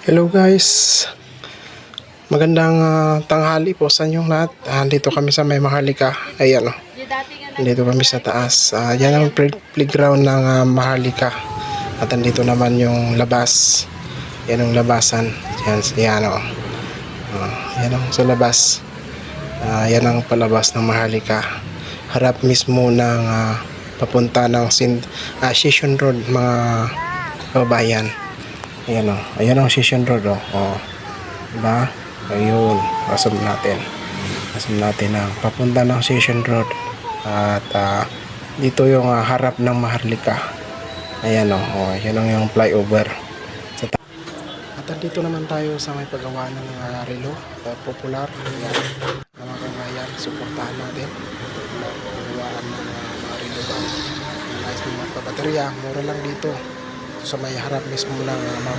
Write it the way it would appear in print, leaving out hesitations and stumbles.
Hello guys, magandang tanghali po sa inyong lahat. Dito kami sa may Maharlika. Ayan o, dito kami sa taas. Yan ang playground ng Maharlika. At andito naman yung labas. Yan ang labasan. Yan o. Yan ang sa labas. Yan ang palabas ng Maharlika. Harap mismo ng papunta ng Session Road, mga kabayan. Ayan o, ayan ang Session Road o. Diba? Ayun, asam natin ang papunta ng Session Road. At dito yung harap ng Maharlika. Ayan o, yan ang yung flyover. At dito naman tayo sa may paggawa ng relo popular. Ayan, mga kabayan, suportahan natin pagawaan ng mga relo ba. Ayos ng mga baterya, mura lang dito sa may harap mismo ng mga